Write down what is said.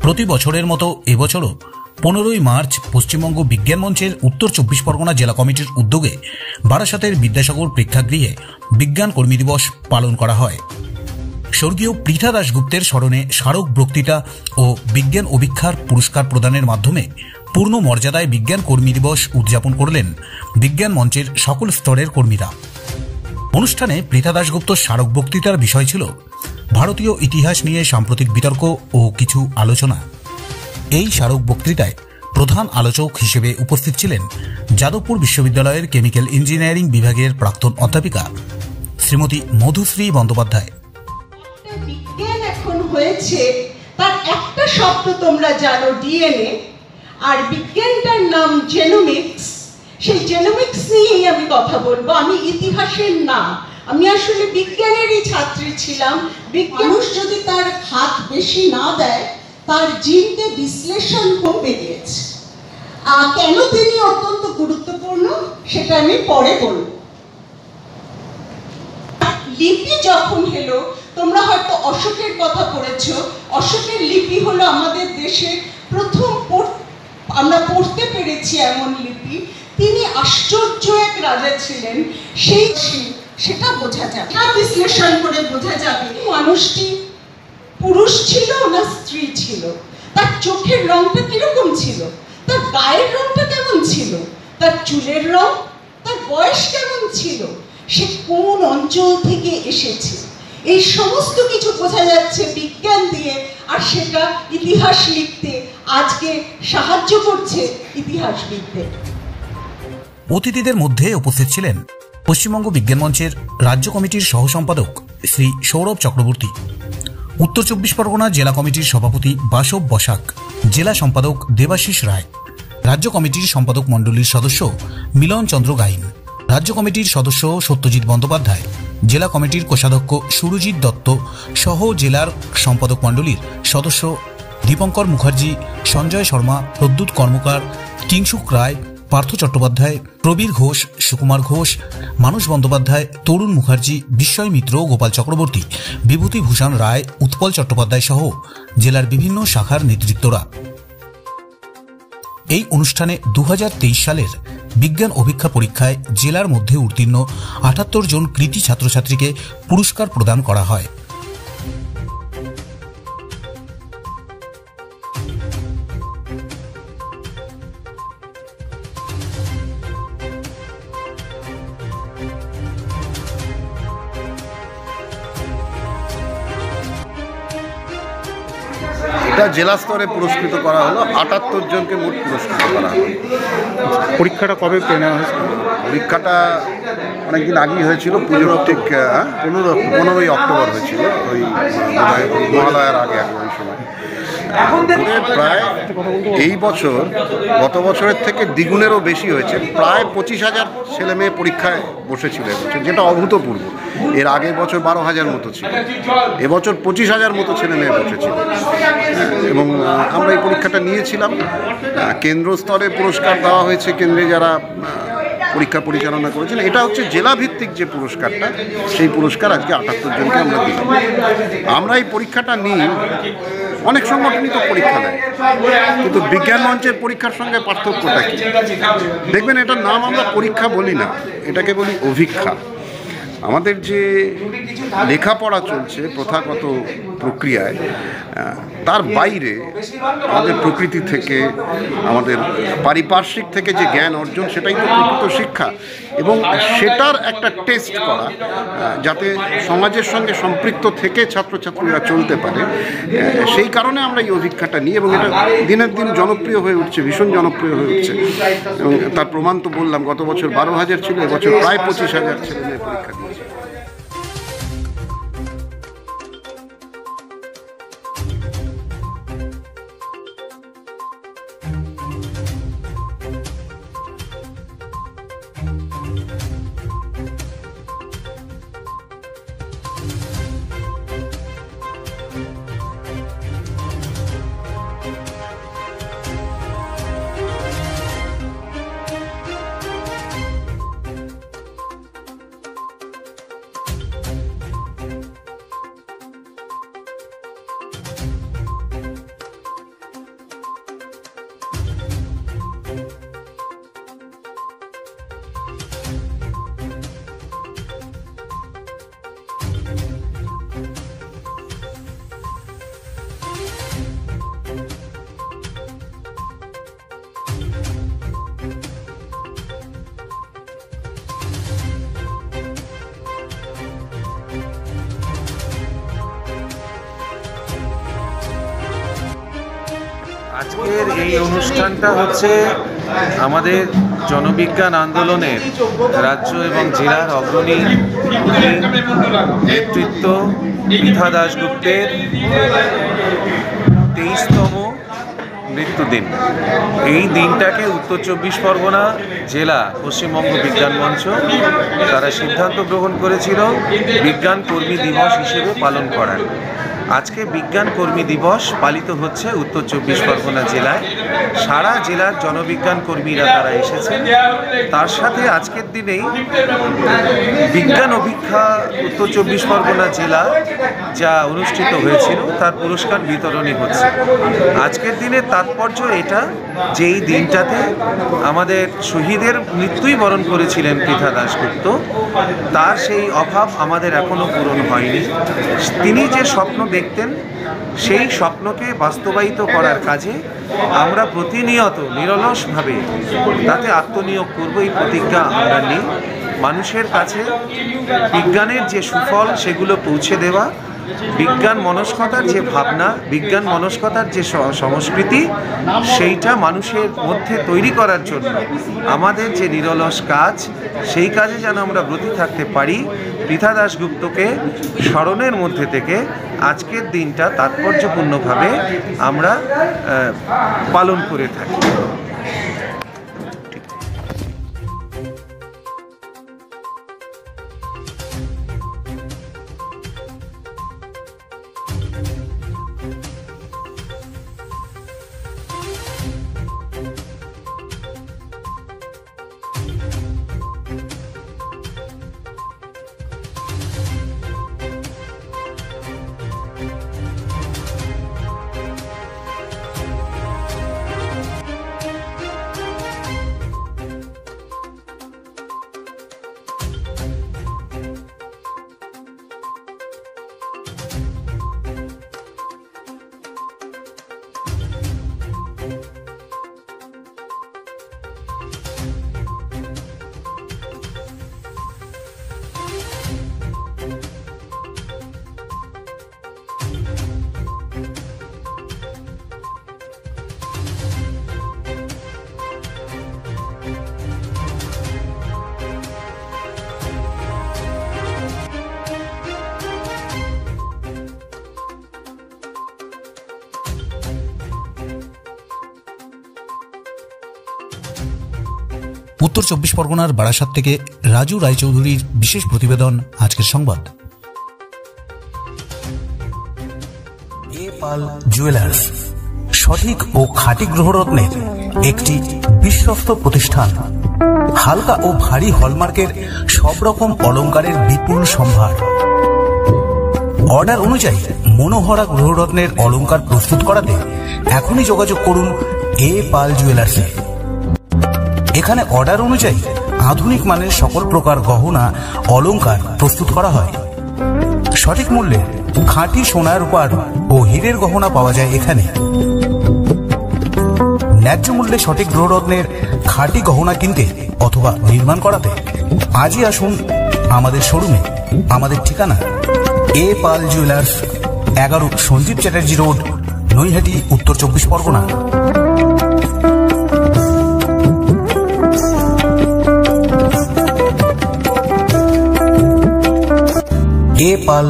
প্রতি বছরের মতো এবছরও 15ই মার্চ পশ্চিমবঙ্গ বিজ্ঞান মঞ্চের উত্তর 24 পরগনা জেলা কমিটির উদ্যোগে বারাসাতের বিদ্যাসাগর প্রেক্ষাগৃহে বিজ্ঞান কর্মী দিবস পালন করা হয়। স্বর্গীয় পৃথা দাশগুপ্তের স্মরণে স্মারক বক্তৃতা ও বিজ্ঞান অভিক্ষার পুরস্কার প্রদানের মাধ্যমে পূর্ণ মর্যাদায় বিজ্ঞান কর্মী দিবস উদযাপন করলেন বিজ্ঞান মঞ্চের সকল স্তরের কর্মীরা। অনুষ্ঠানে পৃথা দাশগুপ্ত স্মারক বক্তৃতার বিষয় ছিল ভারতীয় ইতিহাস নিয়ে সাম্প্রতিক বিতর্ক ও কিছু আলোচনা। এই স্মারক বক্তৃতায় প্রধান আলোচক হিসেবে উপস্থিত ছিলেন যাদবপুর বিশ্ববিদ্যালয়ের কেমিক্যাল ইঞ্জিনিয়ারিং বিভাগের প্রাক্তন অধ্যাপিকা শ্রীমতী মধুশ্রী বন্দ্যোপাধ্যায়। বিজ্ঞান এখন হয়েছে তার একটা শব্দ তোমরা জানো, ডিএনএ, আর বিজ্ঞানটার নাম জেনোমিক্স। সেই জেনোমিক্স নিয়েই আমি কথা বলবো। আমি ইতিহাসের না, আমি আসলে বিজ্ঞানেরই ছাত্রী ছিলাম। মানুষ যদি তার হাত বেশি না দেয়, তার জিনকে বিশ্লেষণ কমে গিয়েছে। কেন তিনি অত্যন্ত গুরুত্বপূর্ণ সেটা আমি পরে বলব। লিপি যখন হলো, তোমরা হয়তো অশোকের কথা পড়েছ। অশোকের লিপি হলো আমাদের দেশে প্রথম আমরা পড়তে পেরেছি এমন লিপি। তিনি আশ্চর্য এক রাজা ছিলেন, সেটা বোঝা যাবে, বিশ্লেষণ করে বোঝা যাবে মানুষটি পুরুষ ছিল না স্ত্রী ছিল, তার চোখের রংটা কিরকম ছিল, তার গায়ের রংটা কেমন ছিল, তার চুলের রং, তার বয়স কেমন ছিল, সে কোন অঞ্চল থেকে এসেছে, এই সমস্ত কিছু বোঝা যাচ্ছে বিজ্ঞান দিয়ে। আর সেটা ইতিহাস লিখতে আজকে সাহায্য করছে ইতিহাসবিদদের। অতিথিদের মধ্যে উপস্থিত ছিলেন পশ্চিমবঙ্গ বিজ্ঞান মঞ্চের রাজ্য কমিটির সহ সম্পাদক শ্রী সৌরভ চক্রবর্তী, উত্তর 24 পরগনা জেলা কমিটির সভাপতি বাসব বসাক, জেলা সম্পাদক দেবাশিস রায়, রাজ্য কমিটির সম্পাদক মণ্ডলীর সদস্য মিলন চন্দ্র গাইন, রাজ্য কমিটির সদস্য সত্যজিৎ বন্দ্যোপাধ্যায়, জেলা কমিটির কোষাধ্যক্ষ সুরজিৎ দত্ত সহ জেলার সম্পাদক মণ্ডলীর সদস্য দীপঙ্কর মুখার্জি, সঞ্জয় শর্মা, প্রদ্যুৎ কর্মকার, কিংসুক রায়, পার্থ চট্টোপাধ্যায়, প্রবীর ঘোষ, সুকুমার ঘোষ, মানস বন্দ্যোপাধ্যায়, তরুণ মুখার্জি, বিস্ময় মিত্র, গোপাল চক্রবর্তী, বিভূতিভূষণ রায়, উৎপল চট্টোপাধ্যায় সহ জেলার বিভিন্ন শাখার নেতৃত্বরা। এই অনুষ্ঠানে 2023 সালের বিজ্ঞান অভিক্ষা পরীক্ষায় জেলার মধ্যে উত্তীর্ণ 78 জন কৃতী ছাত্রছাত্রীকে পুরস্কার প্রদান করা হয়। এটা জেলা স্তরে পুরস্কৃত করা হলো, 78 জনকে মোট পুরস্কৃত করা হলো। পরীক্ষাটা কবে নেওয়া হয়েছে? পরীক্ষাটা অনেকদিন আগেই হয়েছিল, পুজোর ঠিক 15ই অক্টোবর হয়েছিল, ওই মহালয়ার আগে ওই সময়। প্রায় এই বছর গত বছরের থেকে দ্বিগুণেরও বেশি হয়েছে, প্রায় 25,000 ছেলে মেয়ে পরীক্ষায় বসেছিল এবছর, যেটা অভূতপূর্ব। এর আগের বছর 12,000 মতো ছিল, এবছর 25,000 মতো ছেলে মেয়ে বসেছিল। এবং আমরা এই পরীক্ষাটা নিয়েছিলাম। কেন্দ্র স্তরে পুরস্কার দেওয়া হয়েছে, কেন্দ্রে যারা পরীক্ষা পরিচালনা করেছেন। এটা হচ্ছে জেলা ভিত্তিক যে পুরস্কারটা, সেই পুরস্কার আজকে 78 জনকে আমরা দিলাম। আমরা এই পরীক্ষাটা নিই, অনেক সংগঠনই তো পরীক্ষা নেয়, কিন্তু বিজ্ঞান মঞ্চের পরীক্ষার সঙ্গে পার্থক্যটা কি দেখবেন। এটার নাম আমরা পরীক্ষা বলি না, এটাকে বলি অভিক্ষা। আমাদের যে লেখাপড়া চলছে প্রথাগত প্রক্রিয়ায়, তার বাইরে আমাদের প্রকৃতি থেকে, আমাদের পারিপার্শ্বিক থেকে যে জ্ঞান অর্জন, সেটাই তো প্রকৃত শিক্ষা। এবং সেটার একটা টেস্ট করা, যাতে সমাজের সঙ্গে সম্পৃক্ত থেকে ছাত্রছাত্রীরা চলতে পারে, সেই কারণে আমরা এই অভিক্ষাটা নিই। এবং এটা দিনের দিন জনপ্রিয় হয়ে উঠছে, ভীষণ জনপ্রিয় হয়ে উঠছে। এবং তার প্রমাণ তো বললাম, গত বছর 12,000 ছিল, এবছর প্রায় 25,000 ছেলে মেয়ে পরীক্ষা দিয়েছে। আজকের এই অনুষ্ঠানটা হচ্ছে আমাদের জনবিজ্ঞান আন্দোলনের রাজ্য এবং জেলার অগ্রণী নেতৃত্ব পৃথা দাশগুপ্তের 23তম মৃত্যুদিন। এই দিনটাকে উত্তর চব্বিশ পরগনা জেলা পশ্চিমবঙ্গ বিজ্ঞান মঞ্চ তারা সিদ্ধান্ত গ্রহণ করেছিল বিজ্ঞান কর্মী দিবস হিসেবে পালন করার। আজকে বিজ্ঞান কর্মী দিবস পালিত হচ্ছে উত্তর চব্বিশ পরগনা জেলায়। সারা জেলার জনবিজ্ঞান কর্মীরা তারা এসেছেন। তার সাথে আজকের দিনেই বিজ্ঞান অভিক্ষা উত্তর চব্বিশ পরগনা জেলা যা অনুষ্ঠিত হয়েছিল তার পুরস্কার বিতরণী হচ্ছে। আজকের দিনের তাৎপর্য এটা যে এই দিনটাতে আমাদের শহীদের মৃত্যুই বরণ করেছিলেন পৃথা দাশগুপ্ত, তার সেই অভাব আমাদের এখনো পূরণ হয়নি। তিনি যে স্বপ্ন দেখতেন সেই স্বপ্নকে বাস্তবায়িত করার কাজে আমরা প্রতিনিয়ত নিরলসভাবে তাতে আত্মনিয়োগ করব, এই প্রতিজ্ঞা আমরা নিই। মানুষের কাছে বিজ্ঞানের যে সুফল সেগুলো পৌঁছে দেওয়া, বিজ্ঞান মনস্কতার যে ভাবনা, বিজ্ঞান মনস্কতার যে সংস্কৃতি সেইটা মানুষের মধ্যে তৈরি করার জন্য আমাদের যে নিরলস কাজ, সেই কাজে যেন আমরা ব্রতী থাকতে পারি। পৃথা দাশগুপ্তকে স্মরণের মধ্যে থেকে আজকের দিনটা তাৎপর্যপূর্ণভাবে আমরা পালন করে থাকি। উত্তর চব্বিশ পরগনার বারাসাত থেকে রাজু রায়চৌধুরীর বিশেষ প্রতিবেদন আজকের সংবাদ। এ পাল জুয়েলার্স সঠিক ও খাঁটি গ্রহরত্নের একটি বিশ্বস্ত প্রতিষ্ঠান। হালকা ও ভারী হলমার্কের সব রকম অলংকারের বিপুল সম্ভার। অর্ডার অনুযায়ী মনোহরা গ্রহরত্নের অলংকার প্রস্তুত করাতে এখনই যোগাযোগ করুন এ পাল জুয়েলার্সে। এখানে অর্ডার অনুযায়ী আধুনিক মানের সকল প্রকার গহনা অলংকার প্রস্তুত করা হয়। সঠিক মূল্যে খাঁটি সোনার রূপার ও হীরের গহনা পাওয়া যায় এখানে। ন্যায্য মূল্যে সঠিক গ্রহরত্নের খাঁটি গহনা কিনতে অথবা নির্মাণ করাতে আজই আসুন আমাদের শোরুমে। আমাদের ঠিকানা এ পাল জুয়েলার্স, 11 সঞ্জীব চ্যাটার্জি রোড, নৈহাটি, উত্তর চব্বিশ পরগনা। এ পাল